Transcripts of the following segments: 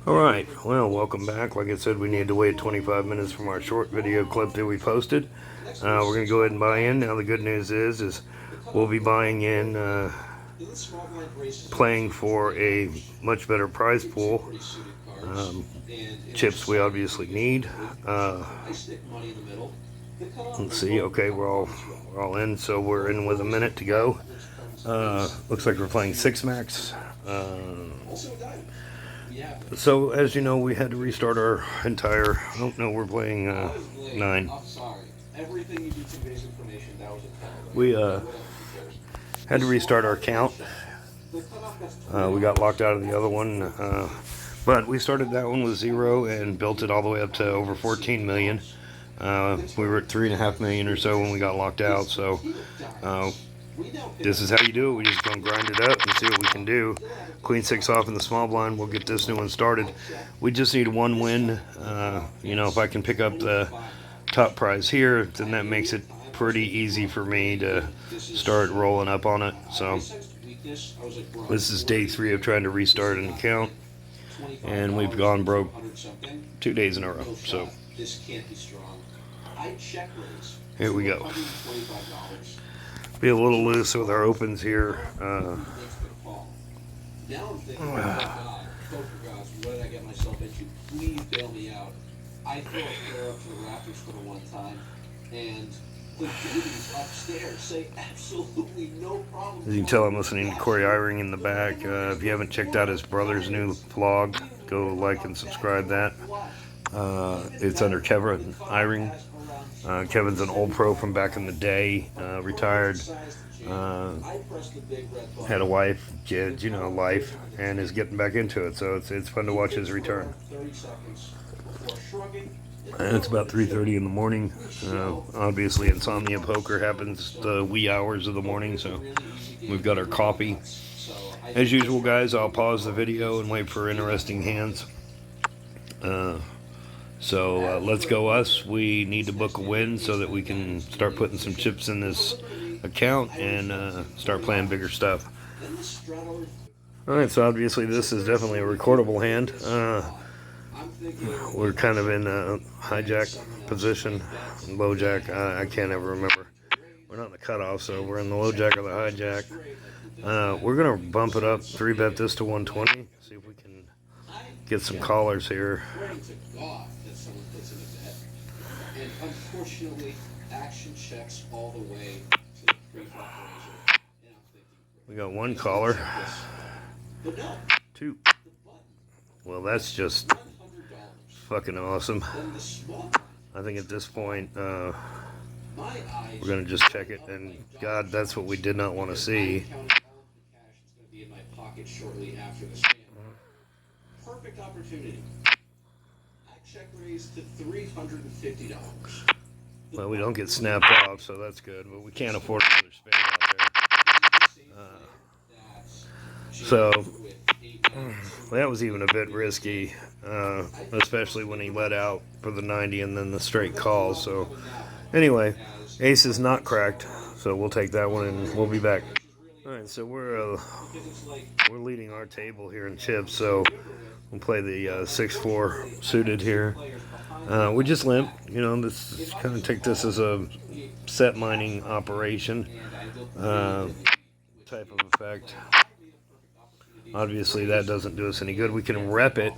Alright, well, welcome back. Like I said, we needed to wait 25 minutes from our short video clip that we posted. We're going to go ahead and buy in. Now, the good news is we'll be buying in, playing for a much better prize pool. Chips we obviously need. Let's see, okay, we're all in, so we're in with a minute to go. Looks like we're playing 6 max. So, as you know, we had to restart our entire... Oh, no, we're playing 9. We had to restart our account. We got locked out of the other one. But we started that one with 0 and built it all the way up to over 14 million. We were at 3.5 million or so when we got locked out. So, this is how you do it. We just gonna grind it up and see what we can do. Queen 6 off in the small blind. We'll get this new one started. We just need 1 win. You know, if I can pick up the top prize here, then that makes it pretty easy for me to start rolling up on it. So this is day 3 of trying to restart an account, and we've gone broke 2 days in a row. So here we go. Be a little loose with our opens here. Now I'm thinking, oh my God, poker gods, what did I get myself into? Please bail me out. I throw a pair up to the Raptors for the one time, and the dudes upstairs say absolutely no problem. As you can tell, I'm listening to Corey Eyring in the back. If you haven't checked out his brother's new vlog, go like and subscribe that. It's under Kevin Eyring. Kevin's an old pro from back in the day, retired, had a wife, kids, you know, life, and is getting back into it. So it's fun to watch his return. And it's about 3:30 in the morning. Obviously, Insomnia Poker happens the wee hours of the morning, so we've got our coffee. As usual, guys, I'll pause the video and wait for interesting hands. So let's go us. We need to book a win so that we can start putting some chips in this account and start playing bigger stuff. Alright, so obviously this is definitely a recordable hand. We're kind of in a hijack position, low jack. I can't ever remember. We're not in the cutoff, so we're in the low jack or the hijack. We're going to bump it up, 3-bet this to 120, see if we can get some callers here. And unfortunately, action checks all the way to the pre-flop razor. We got 1 caller. 2. Well, that's just fucking awesome. I think at this point, we're going to just check it. And God, that's what we did not want to see. Perfect opportunity. Check raise to $350. Well, we don't get snapped off, so that's good, but we can't afford another spin out there. So that was even a bit risky, especially when he let out for the 90 and then the straight call. So anyway, ace is not cracked, so we'll take that one and we'll be back. All right, so we're leading our table here in chips, so we'll play the 6-4 suited here. We just limp, you know, this kind of take this as a set mining operation type of effect. Obviously that doesn't do us any good. We can rep it,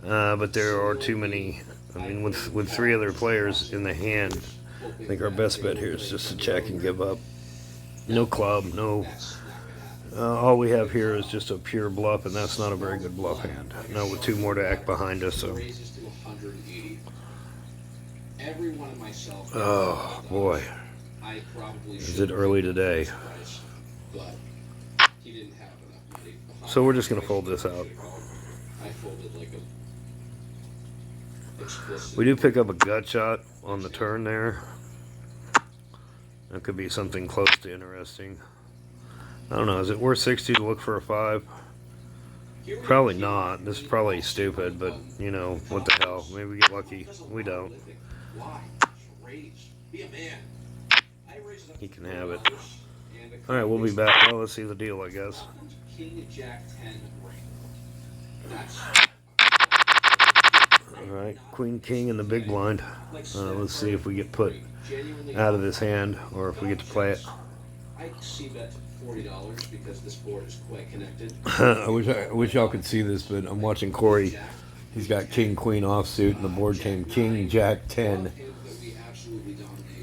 but there are too many. I mean, with 3 other players in the hand, I think our best bet here is just to check and give up. No club, no. All we have here is just a pure bluff, and that's not a very good bluff hand. No, with 2 more to act behind us. So. Oh boy, is it early today? So we're just gonna fold this out. We do pick up a gut shot on the turn there. That could be something close to interesting. I don't know, is it worth 60 to look for a 5? Probably not. This is probably stupid, but, you know, what the hell. Maybe we get lucky. We don't. He can have it. Alright, we'll be back. Well, let's see the deal, I guess. Alright, Queen King in the big blind. Let's see if we get put out of this hand or if we get to play it. I see bet $40 because this board is quite connected. I wish y'all could see this, but I'm watching Corey. He's got King Queen offsuit, and the board came King Jack 10.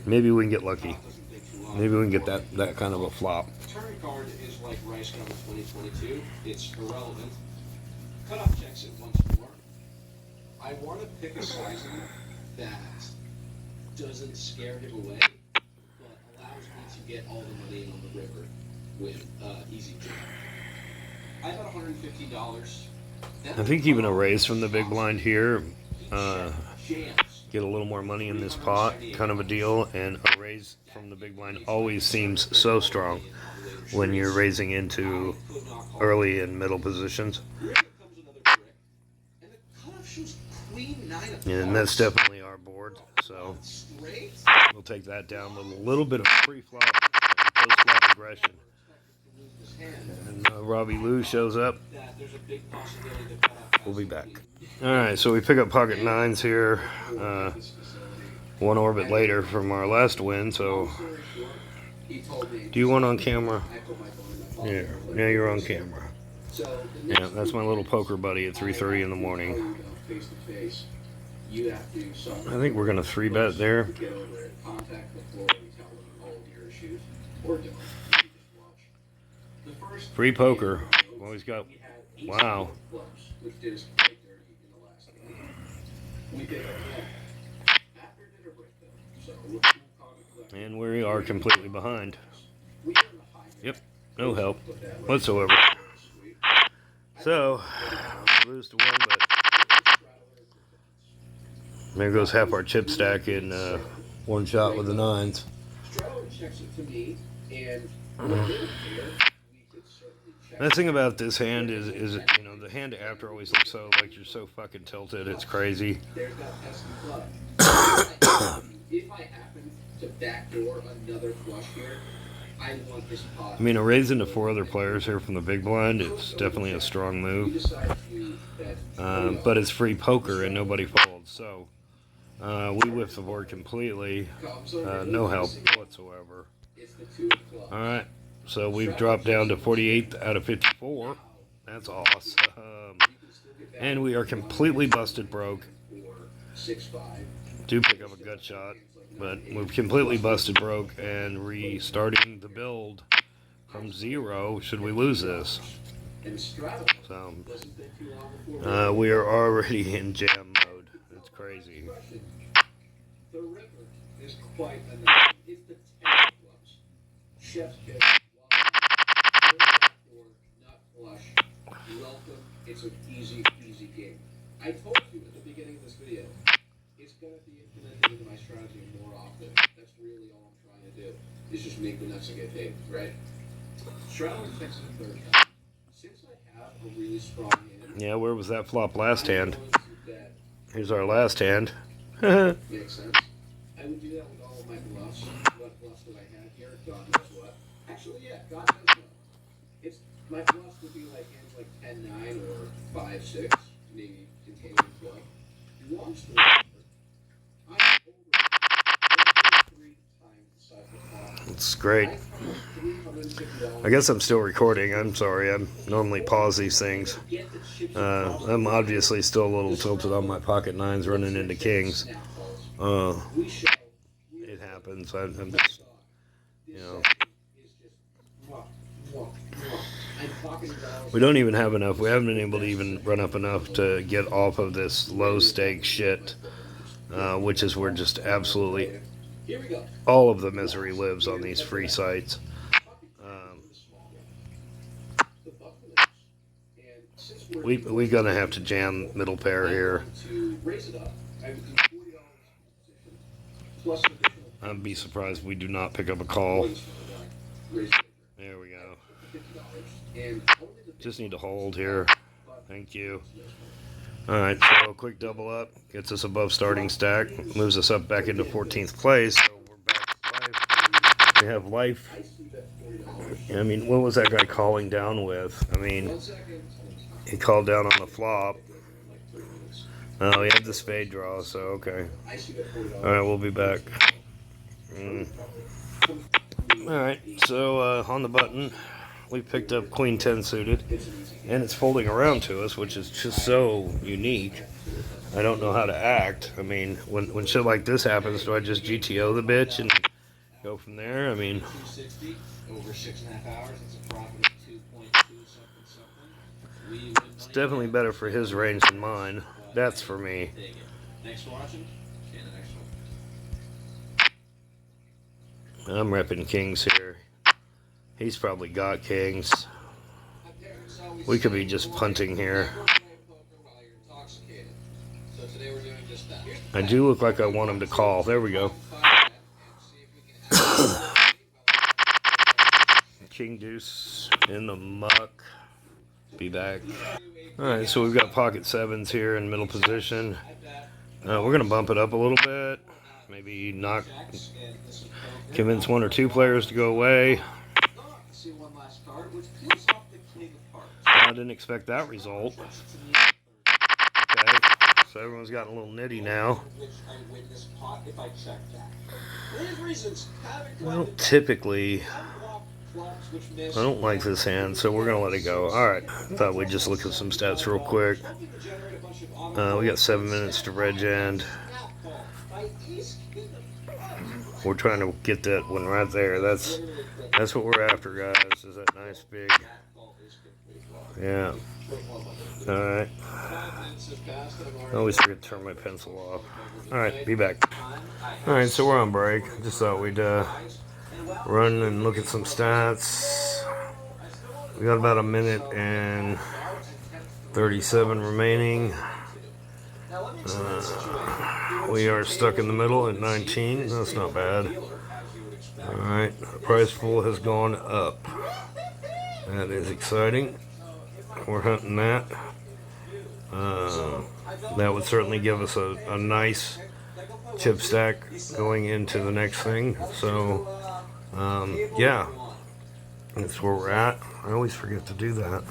Maybe we can get lucky. Maybe we can get that kind of a flop. Turn card is like Rice Gum 2022. It's irrelevant. Cutoff checks it once more. I want to pick a sizing that doesn't scare him away, but allows me to get all the money on the river with easy jam. I got $150. I think even a raise from the big blind here, get a little more money in this pot, kind of a deal, and a raise from the big blind always seems so strong when you're raising into early and middle positions. And that's definitely our board, so we'll take that down with a little bit of pre-flop and post-flop aggression. And Robbie Lou shows up. We'll be back. Alright, so we pick up pocket nines here, one orbit later from our last win, so do you want on camera? Yeah, now you're on camera. Yeah, that's my little poker buddy at 3:30 in the morning. I think we're going to 3-bet there. Free poker. Always got, wow. And we are completely behind. Yep, no help whatsoever. So, we lose to one, but there goes half our chip stack in one shot with the nines. The thing about this hand is you know, the hand after always looks so like you're so fucking tilted. It's crazy. If I happen to backdoor another flush here, I want this pot. I mean, a raise into 4 other players here from the big blind is definitely a strong move. But it's free poker and nobody folds, so we whiff the board completely. No help whatsoever. Alright, so we've dropped down to 48 out of 54. That's awesome. And we are completely busted broke. Do pick up a gut shot, but we've completely busted broke and restarting the build from 0 should we lose this. So we are already in jam mode. It's crazy. The river is quite enough. It's the 10 clubs. Chef's kiss. Not flush. Welcome. It's an easy game. I told you at the beginning of this video, it's going to be implemented into my strategy more often. That's really all I'm trying to do. Is just make the nuts and get paid, right? Strategy fixing the third time. Since I have a really strong hand. Yeah, where was that flop last hand? Here's our last hand. Makes sense. I would do that with all of my bluffs. What bluffs do I have here? God knows what. Actually, yeah, God knows what. It's my bluffs would be like hands like 10-9 or 5-6, maybe containing 12. Long story short, I'm over 3 times the size of the flop. It's great. I guess I'm still recording. I'm sorry. I normally pause these things. I'm obviously still a little tilted on my pocket nines running into kings. It happens. I'm just, you know. We don't even have enough. We haven't been able to even run up enough to get off of this low stake shit, which is where just absolutely all of the misery lives on these free sites. We gonna have to jam middle pair here. I'd be surprised if we do not pick up a call. There we go. Just need to hold here. Thank you. Alright, so a quick double up. Gets us above starting stack. Moves us up back into 14th place. So we're back to life. We have life. I mean, what was that guy calling down with? I mean, he called down on the flop. Oh, he had the spade draw, so okay. Alright, we'll be back. Alright, so on the button, we picked up Queen 10 suited, and it's folding around to us, which is just so unique. I don't know how to act. I mean, when shit like this happens, do I just GTO the bitch and go from there? I mean, it's definitely better for his range than mine. That's for me. I'm repping kings here. He's probably got kings. We could be just punting here. I do look like I want him to call. There we go. King deuce in the muck. Be back. Alright, so we've got pocket sevens here in middle position. We're going to bump it up a little bit. Maybe knock, convince one or two players to go away. I didn't expect that result. Okay, so everyone's gotten a little nitty now. Well, typically, I don't like this hand, so we're going to let it go. Alright, thought we'd just look at some stats real quick. We got 7 minutes to reg end. We're trying to get that one right there. That's what we're after, guys. Is that nice big? Yeah. Alright. I always forget to turn my pencil off. Alright, be back. Alright, so we're on break. Just thought we'd run and look at some stats. We got about a minute and 37 remaining. We are stuck in the middle at 19. That's not bad. Alright, the prize pool has gone up. That is exciting. We're hunting that. That would certainly give us a nice chip stack going into the next thing. So, yeah, that's where we're at. I always forget to do that.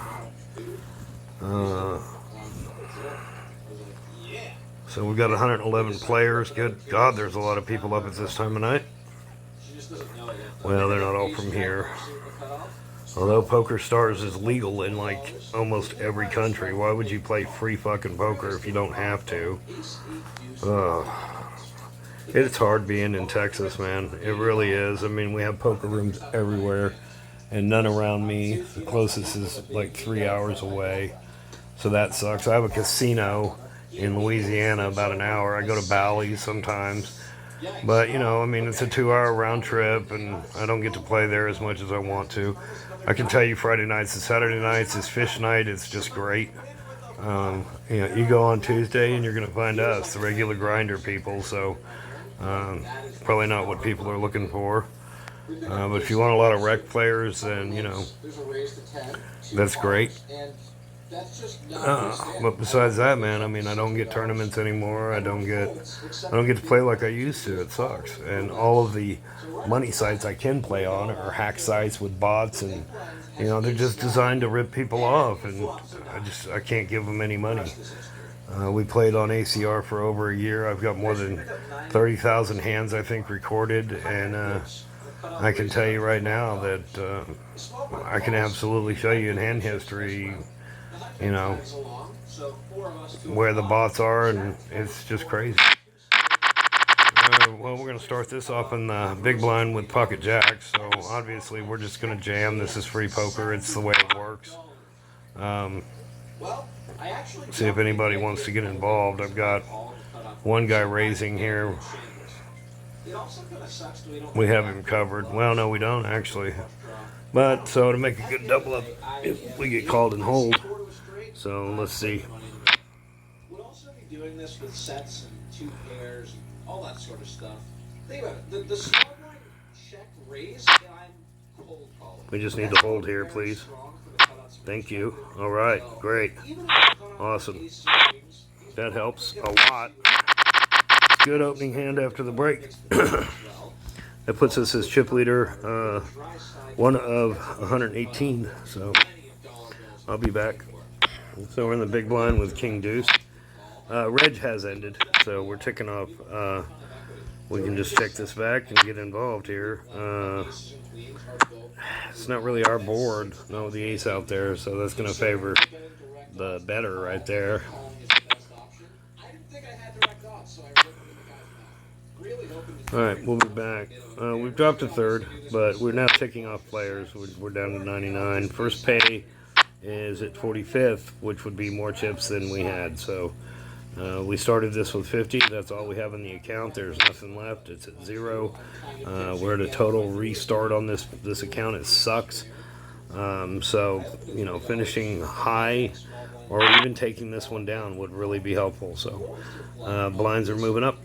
So we've got 111 players. Good God, there's a lot of people up at this time of night. Well, they're not all from here. Although Poker Stars is legal in like almost every country, why would you play free fucking poker if you don't have to? It's hard being in Texas, man. It really is. I mean, we have poker rooms everywhere and none around me. The closest is like 3 hours away. So that sucks. I have a casino in Louisiana about an hour. I go to Bally's sometimes. But, you know, I mean, it's a 2-hour round trip, and I don't get to play there as much as I want to. I can tell you Friday nights and Saturday nights is fish night. It's just great. You know, you go on Tuesday, and you're going to find us, the regular grinder people. So, probably not what people are looking for. But if you want a lot of rec players, then, you know, that's great. But besides that, man, I mean, I don't get tournaments anymore. I don't get to play like I used to. It sucks. And all of the money sites I can play on are hack sites with bots, and you know, they're just designed to rip people off, and I can't give them any money. We played on ACR for over a year. I've got more than 30,000 hands, I think, recorded, and I can tell you right now that I can absolutely show you in hand history, you know, where the bots are, and it's just crazy. Well, we're going to start this off in the big blind with pocket jacks, so obviously we're just going to jam. This is free poker. It's the way it works. See if anybody wants to get involved. I've got one guy raising here. We have him covered. Well, no, we don't, actually. But, so to make a good double up, if we get called and hold. So, let's see. We'll also be doing this with sets and two pairs and all that sort of stuff. Think about it. The small blind check raise that I'm cold calling. We just need to hold here, please. Thank you. All right, great. Awesome. That helps a lot. Good opening hand after the break. That puts us as chip leader, one of 118. So, I'll be back. So we're in the big blind with King Deuce. Reg has ended, so we're ticking off. We can just check this back and get involved here. It's not really our board. No, the ace out there, so that's going to favor the better right there. Alright, we'll be back. We've dropped to third, but we're now ticking off players. We're down to 99. First pay is at 45th, which would be more chips than we had. So we started this with 50. That's all we have in the account. There's nothing left. It's at 0. We're at a total restart on this account. It sucks. So, you know, finishing high or even taking this one down would really be helpful. So blinds are moving up.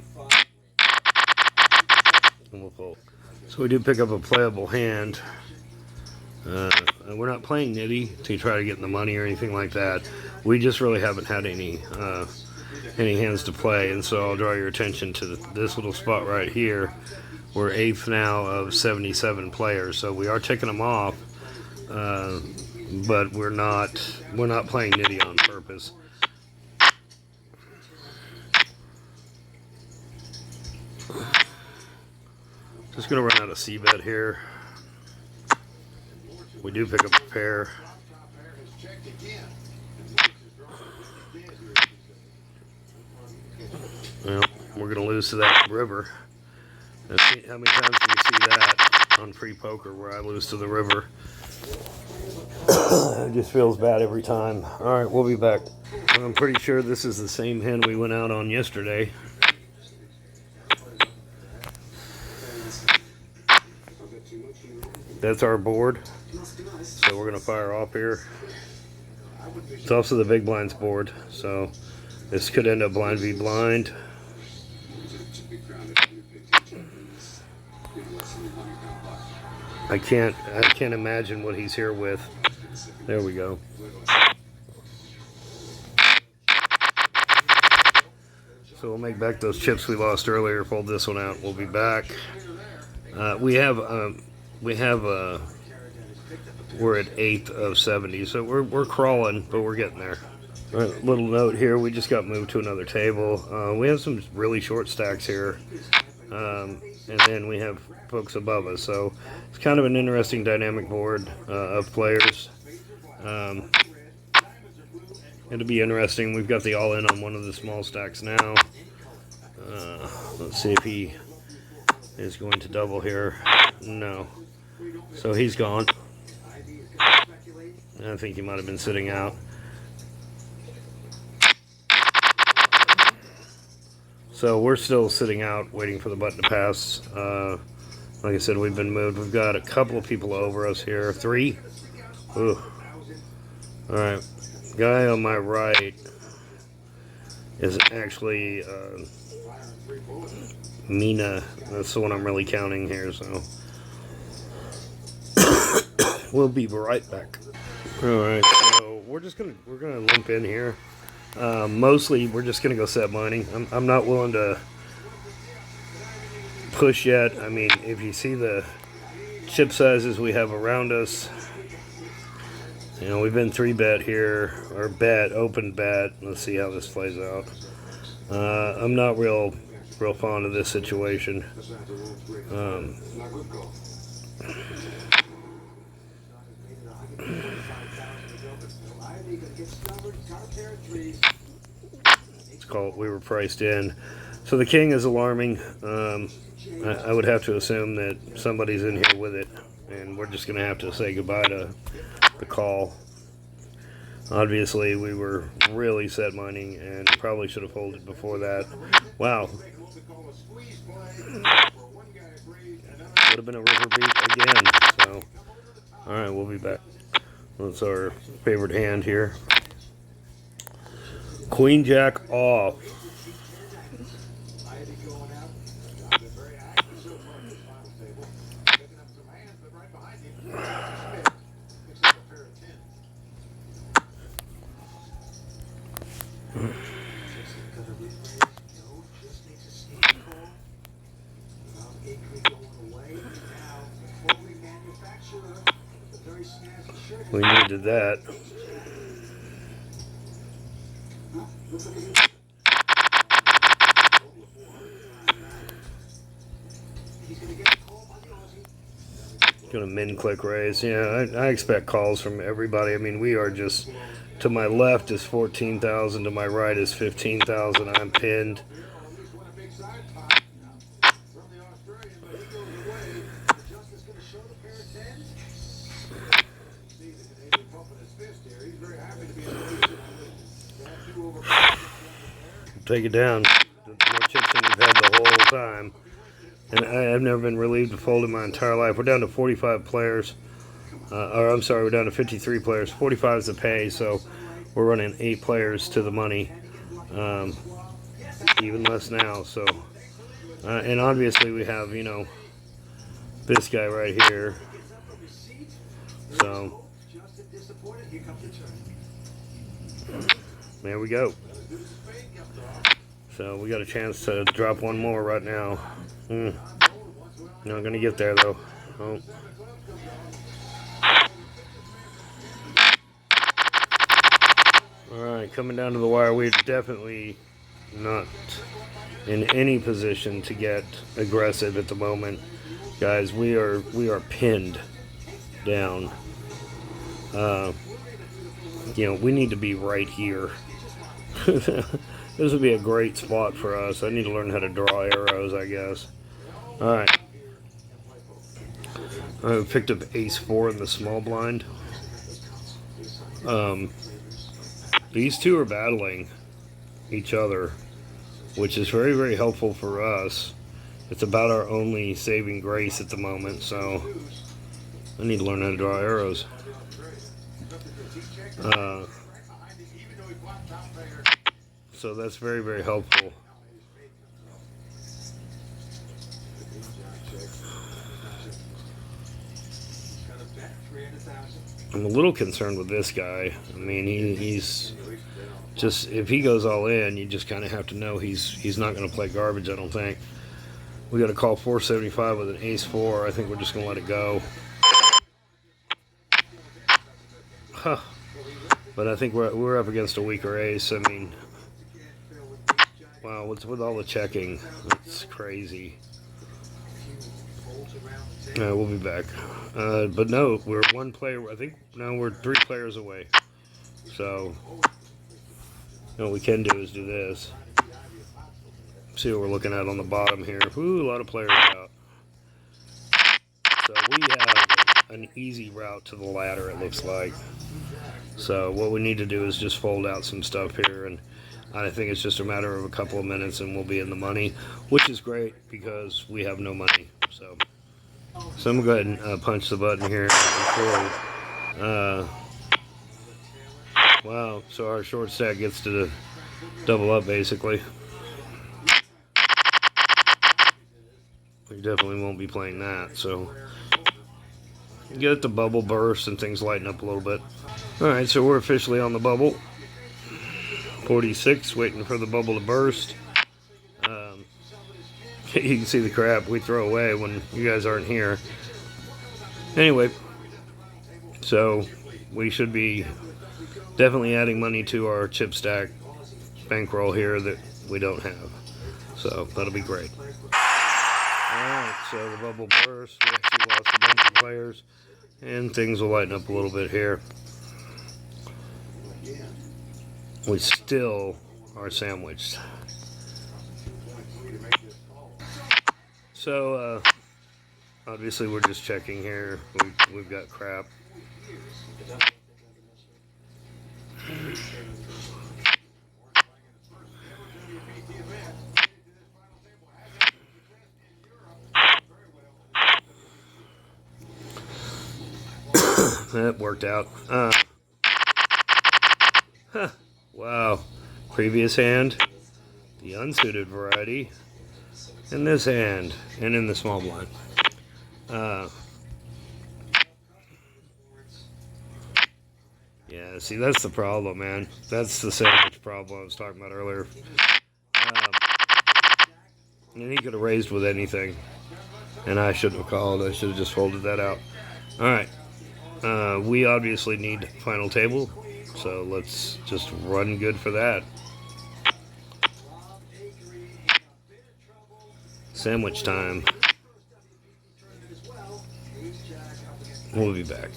And we'll fold. So we do pick up a playable hand. We're not playing nitty to try to get in the money or anything like that. We just really haven't had any hands to play, and so I'll draw your attention to this little spot right here. We're 8th now of 77 players, so we are ticking them off, but we're not playing nitty on purpose. Just gonna run out of C-bet here. We do pick up a pair. Well, we're gonna lose to that river. Let's see how many times do we see that on free poker where I lose to the river. It just feels bad every time. Alright, we'll be back. I'm pretty sure this is the same hand we went out on yesterday. That's our board, so we're going to fire off here. It's also the big blinds board, so this could end up blind v blind. I can't imagine what he's here with. There we go. So we'll make back those chips we lost earlier. Fold this one out. We'll be back. We're at 8th of 70, so we're crawling, but we're getting there. All right, little note here, we just got moved to another table. We have some really short stacks here, and then we have folks above us, so it's kind of an interesting dynamic board of players. It'll be interesting. We've got the all-in on one of the small stacks now. Let's see if he is going to double here. No. So he's gone. I think he might have been sitting out. So we're still sitting out, waiting for the button to pass. Like I said, we've been moved. We've got a couple of people over us here. 3. Ooh. Alright. Guy on my right is actually Mina. That's the one I'm really counting here, so we'll be right back. Alright, so we're gonna limp in here. Mostly we're just gonna go set mining. I'm not willing to push yet. I mean, if you see the chip sizes we have around us, you know, we've been 3-bet here, or open bet. Let's see how this plays out. I'm not real fond of this situation. Let's call it we were priced in. So the king is alarming. I would have to assume that somebody's in here with it, and we're just going to have to say goodbye to the call. Obviously, we were really set mining and probably should have folded before that. Wow. Would have been a river beat again. So, alright, we'll be back. That's our favorite hand here. Queen Jack off. We needed that. Gonna min click raise. Yeah, I expect calls from everybody. I mean, we are just, to my left is 14,000, to my right is 15,000. I'm pinned. Take it down. No chips than we've had the whole time. And I've never been relieved of folding my entire life. We're down to 45 players. Or I'm sorry, we're down to 53 players. 45 is the pay, so we're running 8 players to the money. Even less now. So, and obviously we have, you know, this guy right here. So, there we go. So we got a chance to drop one more right now. Not gonna get there though. Oh. Alright, coming down to the wire. We're definitely not in any position to get aggressive at the moment. Guys, we are pinned down. You know, we need to be right here. This would be a great spot for us. I need to learn how to draw arrows, I guess. Alright. I picked up ace-4 in the small blind. These two are battling each other, which is very, very helpful for us. It's about our only saving grace at the moment, so I need to learn how to draw arrows. So that's very, very helpful. I'm a little concerned with this guy. I mean, he's just, if he goes all in, you just kind of have to know he's not going to play garbage, I don't think. We got to call 475 with an ace-4. I think we're just going to let it go. Huh. But I think we're up against a weaker ace. I mean, wow, what's with all the checking? It's crazy. We'll be back. But no, we're one player. I think now we're 3 players away. So, what we can do is do this. See what we're looking at on the bottom here. Ooh, a lot of players out. So we have an easy route to the ladder, it looks like. So what we need to do is just fold out some stuff here, and I think it's just a matter of a couple of minutes and we'll be in the money, which is great because we have no money. So I'm gonna go ahead and punch the button here. Wow, so our short stack gets to double up basically. We definitely won't be playing that, so get the bubble burst and things lighten up a little bit. Alright, so we're officially on the bubble. 46, waiting for the bubble to burst. You can see the crap we throw away when you guys aren't here. Anyway, so we should be definitely adding money to our chip stack bankroll here that we don't have. So that'll be great. Alright, so the bubble burst. We actually lost a bunch of players, and things will lighten up a little bit here. We still are sandwiched. So, obviously we're just checking here. We've got crap. That worked out. Wow. Previous hand, the unsuited variety, in this hand, and in the small blind. Yeah, see, that's the problem, man. That's the sandwich problem I was talking about earlier. And he could have raised with anything, and I shouldn't have called. I should have just folded that out. Alright. We obviously need final table, so let's just run good for that. Sandwich time. We'll be back.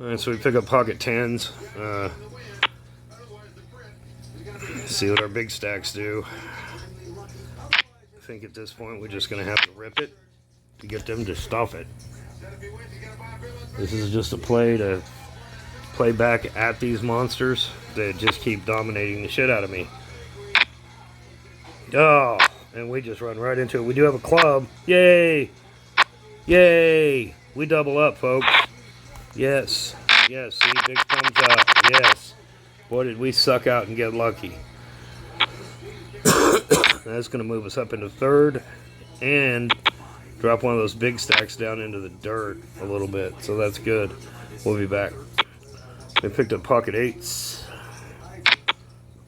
Alright, so we pick up pocket 10s. See what our big stacks do. I think at this point we're just going to have to rip it to get them to stuff it. This is just a play to play back at these monsters that just keep dominating the shit out of me. Oh, and we just run right into it. We do have a club. Yay! Yay! We double up, folks. Yes. Yes, see, big thumbs up. Yes. Boy, did we suck out and get lucky. That's going to move us up into third and drop one of those big stacks down into the dirt a little bit. So that's good. We'll be back. We picked up pocket 8s.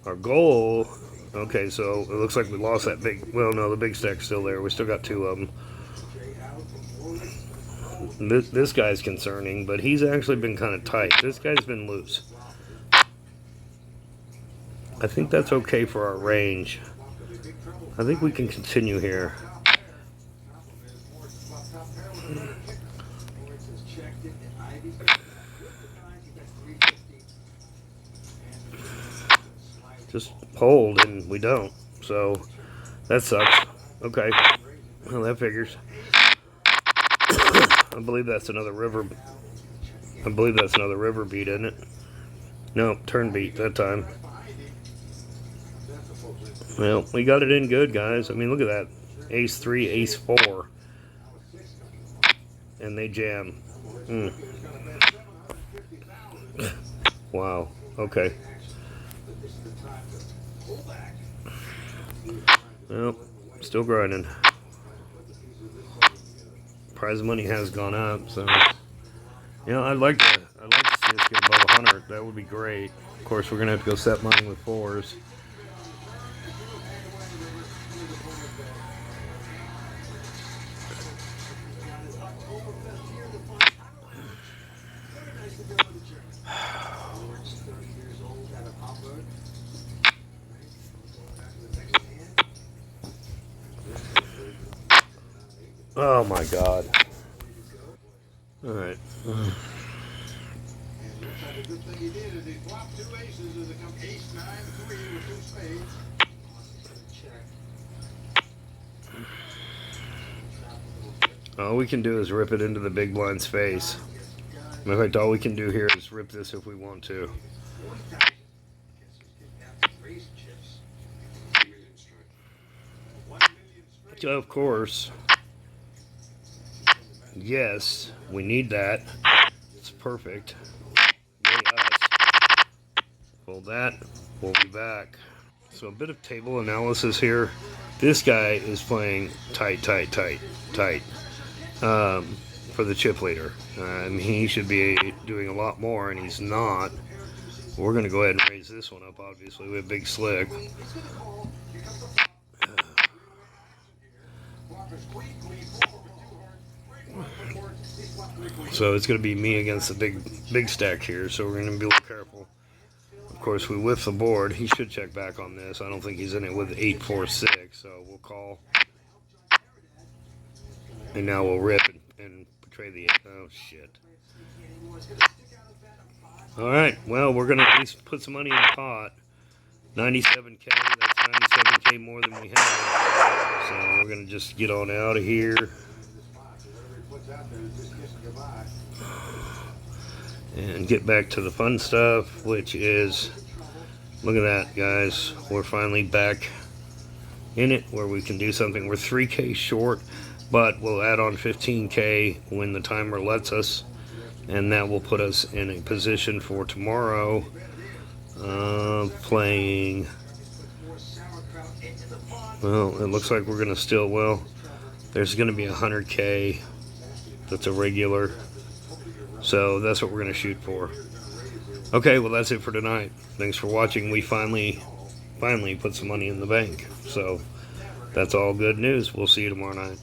Our goal... Okay, so it looks like we lost that big... Well, no, the big stack's still there. We still got 2 of them. This guy's concerning, but he's actually been kind of tight. This guy's been loose. I think that's okay for our range. I think we can continue here. Just hold, and we don't. So, that sucks. Okay. Well, that figures. I believe that's another river. I believe that's another river beat, isn't it? No, turn beat that time. Well, we got it in good, guys. I mean, look at that. Ace 3, Ace 4. And they jam. Wow. Okay. Well, still grinding. Prize money has gone up, so you know, I'd like to see us get above 100. That would be great. Of course, we're gonna have to go set money with 4s. Oh my God. All right. All we can do is rip it into the big blind's face. In fact, all we can do here is rip this if we want to. Of course. Yes, we need that. It's perfect. Yay us. Fold that. We'll be back. So a bit of table analysis here. This guy is playing tight for the chip leader. He should be doing a lot more, and he's not. We're going to go ahead and raise this one up, obviously. We have Big Slick. So it's going to be me against the big stack here, so we're going to be a little careful. Of course, we whiff the board. He should check back on this. I don't think he's in it with 8-4-6, so we'll call. And now we'll rip and betray the... Oh, shit. Alright, well, we're going to at least put some money in the pot. 97K, that's 97K more than we have. So we're going to just get on out of here. And get back to the fun stuff, which is, look at that, guys. We're finally back in it where we can do something. We're 3K short, but we'll add on 15K when the timer lets us, and that will put us in a position for tomorrow playing. Well, it looks like we're going to still, well, there's going to be 100K. That's a regular. So that's what we're going to shoot for. Okay, well, that's it for tonight. Thanks for watching. We finally put some money in the bank. So that's all good news. We'll see you tomorrow night.